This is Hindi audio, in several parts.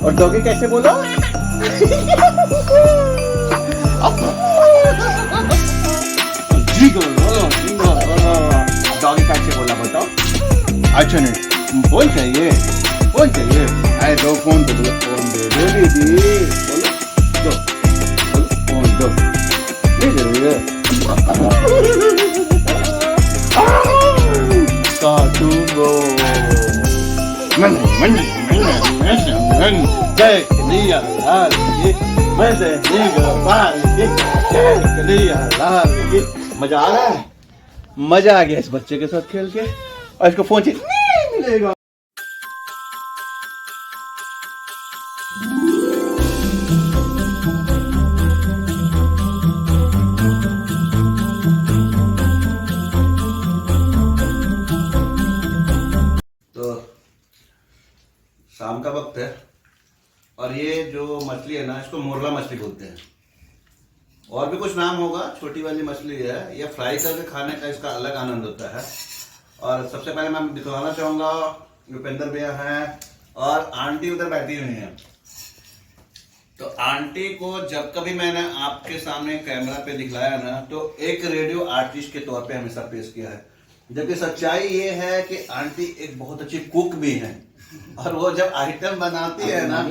और डॉगी कैसे बोलो? डॉगी कैसे बोला बताओ? अच्छा नहीं, फोन चाहिए, फोन चाहिए। अरे दो फोन दे, फोन दे दीदी, बोलो दो, फोन दो, दे दे। कार्टून मन मन मन जय कन्हैया लाल की, जय गोपाल की, जय कन्हैया लाल की। मजा आ रहा है, मजा आ गया इस बच्चे के साथ खेल के। और इसको फोन चाहिए नहीं मिलेगा। तो शाम का वक्त है और ये जो मछली है ना, इसको मोरला मछली बोलते हैं। और भी कुछ नाम होगा, छोटी वाली मछली है। ये फ्राई करके खाने का इसका अलग आनंद होता है। और सबसे पहले मैं दिखलाना चाहूंगा, भूपेंद्र भैया हैं और आंटी उधर बैठी हुई हैं। तो आंटी को जब कभी मैंने आपके सामने कैमरा पे दिखलाया ना, तो एक रेडियो आर्टिस्ट के तौर पे हमेशा पेश किया है। जबकि सच्चाई ये है कि आंटी एक बहुत अच्छी कुक भी हैं। और वो जब आइटम बनाती है ना,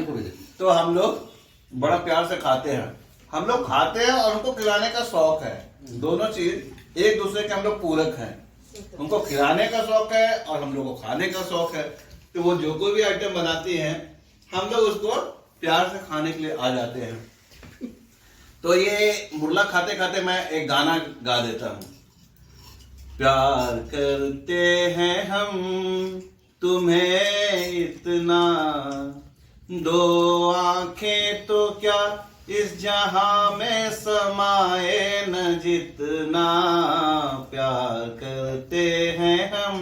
तो हम लोग बड़ा प्यार से खाते हैं। हम लोग खाते हैं और उनको खिलाने का शौक है। दोनों चीज एक दूसरे के हम लोग पूरक हैं। उनको खिलाने का शौक है और हम लोग को खाने का शौक है। तो वो जो कोई भी आइटम बनाती हैं, हम लोग उसको प्यार से खाने के लिए आ जाते हैं। तो ये मुरला खाते खाते मैं एक गाना गा देता हूँ। प्यार करते हैं हम तुम्हें इतना, दो आंखें तो क्या इस जहां में समाए न जितना, प्यार करते हैं हम।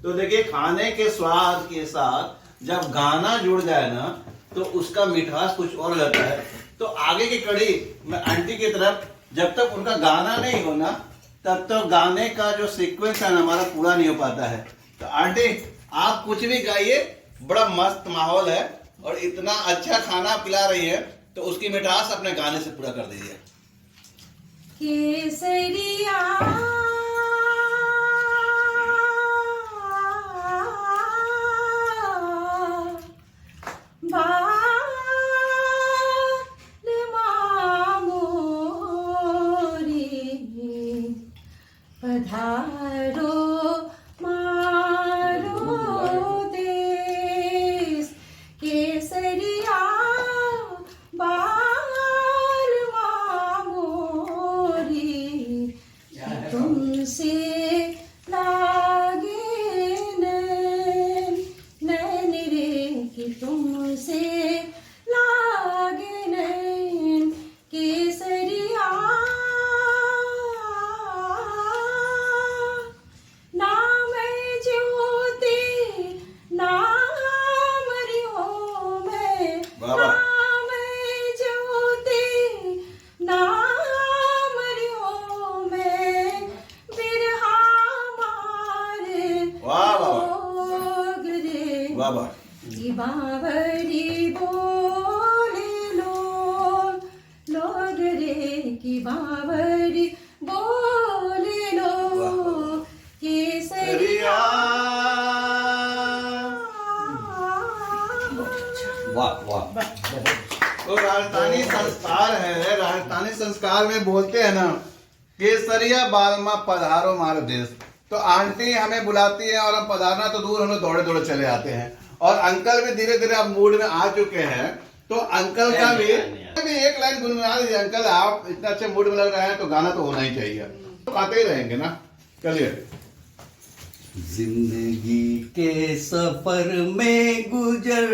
तो देखिए, खाने के स्वाद के साथ जब गाना जुड़ जाए ना, तो उसका मिठास कुछ और रहता है। तो आगे की कड़ी मैं आंटी की तरफ, जब तक उनका गाना नहीं होना, तब तक गाने का जो सीक्वेंस है ना हमारा पूरा नहीं हो पाता है। तो आंटी आप कुछ भी गाइए, बड़ा मस्त माहौल है और इतना अच्छा खाना पिला रही है, तो उसकी मिठास अपने गाने से पूरा कर दीजिए। केसरिया पधारो मारो देश, केसरिया बाल मोरी, तुमसे लागे नैन रे, कि तुमसे लागे नैन, केसरिया बावरी बोले लोग रे, की बावरी बोले लो, केसरिया। वाह वाह। तो राजस्थानी संस्कार है, राजस्थानी संस्कार में बोलते हैं ना, केसरिया बालमा पधारो मारो देश। तो आंटी हमें बुलाती है और हम पधारना तो दूर, हम लोग दौड़े दौड़े चले आते हैं। और अंकल भी धीरे धीरे अब मूड में आ चुके हैं। तो अंकल का भी एक लाइन गुनगुना दीजिए। अंकल आप इतना अच्छे मूड में लग रहे हैं, तो गाना तो होना ही चाहिए। तो आते ही रहेंगे ना, चलिए। जिंदगी के सफर में गुजर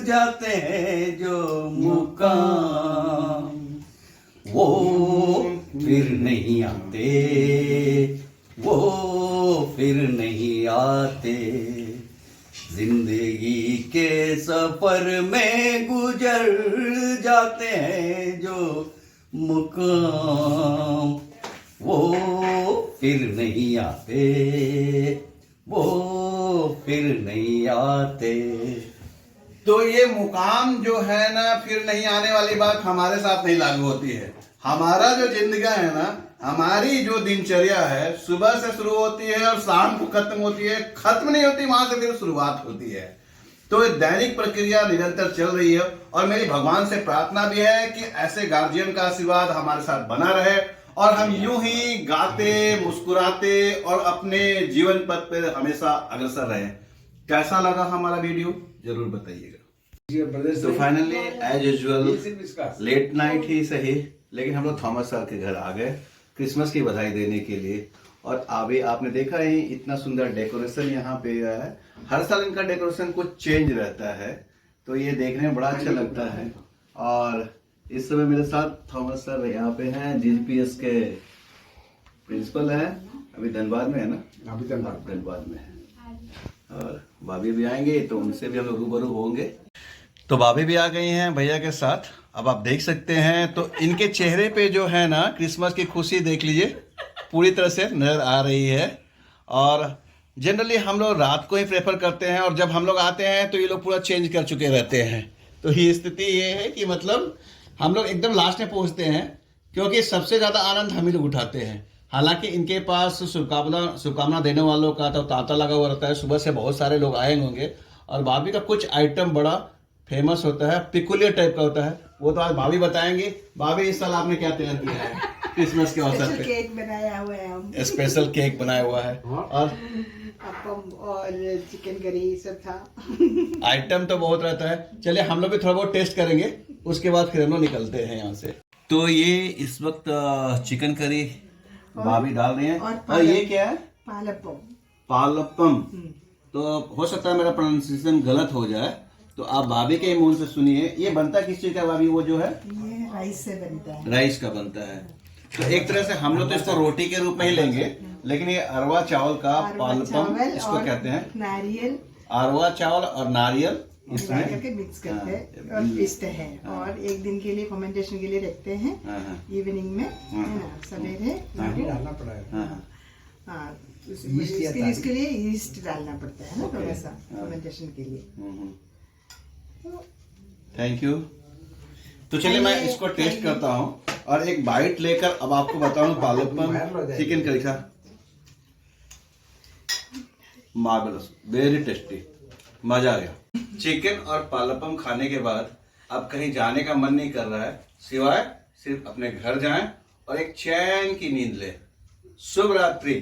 जाते हैं जो मुकाम, वो फिर नहीं आते, वो फिर नहीं आते। जिंदगी के सफर में गुजर जाते हैं जो मुकाम, वो फिर नहीं आते, वो फिर नहीं आते। तो ये मुकाम जो है ना, फिर नहीं आने वाली बात हमारे साथ नहीं लागू होती है। हमारा जो जिंदगी है ना, हमारी जो दिनचर्या है, सुबह से शुरू होती है और शाम को खत्म होती है, खत्म नहीं होती, वहां से फिर शुरुआत होती है। तो ये दैनिक प्रक्रिया निरंतर चल रही है और मेरी भगवान से प्रार्थना भी है कि ऐसे गार्जियन का आशीर्वाद हमारे साथ बना रहे और हम यूं ही गाते, मुस्कुराते और अपने जीवन पथ पे हमेशा अग्रसर रहे। कैसा लगा हमारा वीडियो जरूर बताइएगा। तो finally as usual late night ही सही, लेकिन हम लोग थॉमस सर के घर आ गए क्रिसमस की बधाई देने के लिए। और अभी आपने देखा ही इतना सुंदर डेकोरेशन यहाँ पे है। हर साल इनका डेकोरेशन कुछ चेंज रहता है, तो ये देखने में बड़ा अच्छा लगता है। और इस समय मेरे साथ थॉमस सर यहाँ पे हैं, जीपीएस के प्रिंसिपल हैं, अभी धनबाद में है ना? अभी धनबाद में है। और भाभी भी आएंगे तो उनसे भी हम लोग रूबरू होंगे। तो भाभी भी आ गई हैं भैया के साथ। अब आप देख सकते हैं तो इनके चेहरे पे जो है ना क्रिसमस की खुशी देख लीजिए, पूरी तरह से नजर आ रही है। और जनरली हम लोग रात को ही प्रेफर करते हैं और जब हम लोग आते हैं तो ये लोग पूरा चेंज कर चुके रहते हैं। तो ये स्थिति ये है कि मतलब हम लोग एकदम लास्ट में पहुंचते हैं, क्योंकि सबसे ज़्यादा आनंद हम ही लोग उठाते हैं। हालांकि इनके पास शुभकामना देने वालों का तो तांता लगा हुआ रहता है, सुबह से बहुत सारे लोग आए होंगे। और भाभी का कुछ आइटम बड़ा फेमस होता है, पिकुलियर टाइप का होता है, वो तो आज भाभी बताएंगे। भाभी इस साल आपने क्या तैयार किया है क्रिसमस के अवसर पे? केक बनाया हुआ है हम। स्पेशल केक बनाया हुआ है और अपम और चिकन करी सब था। आइटम तो बहुत रहता है। चलिए हम लोग भी थोड़ा बहुत टेस्ट करेंगे, उसके बाद फिर हम लोग निकलते हैं यहाँ से। तो ये इस वक्त चिकन करी भाभी डाल रही हैं। और ये क्या है? पालपम। पालपम। तो हो सकता है मेरा प्रोनाउंसिएशन गलत हो जाए, तो आप भाभी के मुंह से सुनिए। ये बनता किस चीज का भाभी? वो जो है ये राइस से बनता है। राइस का बनता है। तो एक तरह से हम लोग तो इसको रोटी के रूप में ही लेंगे, लेकिन ये अरवा चावल का पालपम इसको कहते हैं। नारियल, अरवा चावल और नारियल इसमें करके मिक्स करते हैं और पीसते हैं और एक दिन के लिए फर्मेंटेशन के लिए रखते हैं। इवनिंग में है ना, सवेरे डालना पड़ा है। हाँ, इसके लिए ईस्ट डालना पड़ता है ना थोड़ा सा फर्मेंटेशन के लिए। Thank you. तो चलिए मैं इसको टेस्ट करता हूँ और एक बाइट लेकर अब आपको बताऊं पालपम चिकन करी का। मार्वेलस, वेरी टेस्टी, मजा आ गया। चिकन और पालपम खाने के बाद अब कहीं जाने का मन नहीं कर रहा है, सिवाय सिर्फ अपने घर जाएं और एक चैन की नींद लें। शुभ रात्रि।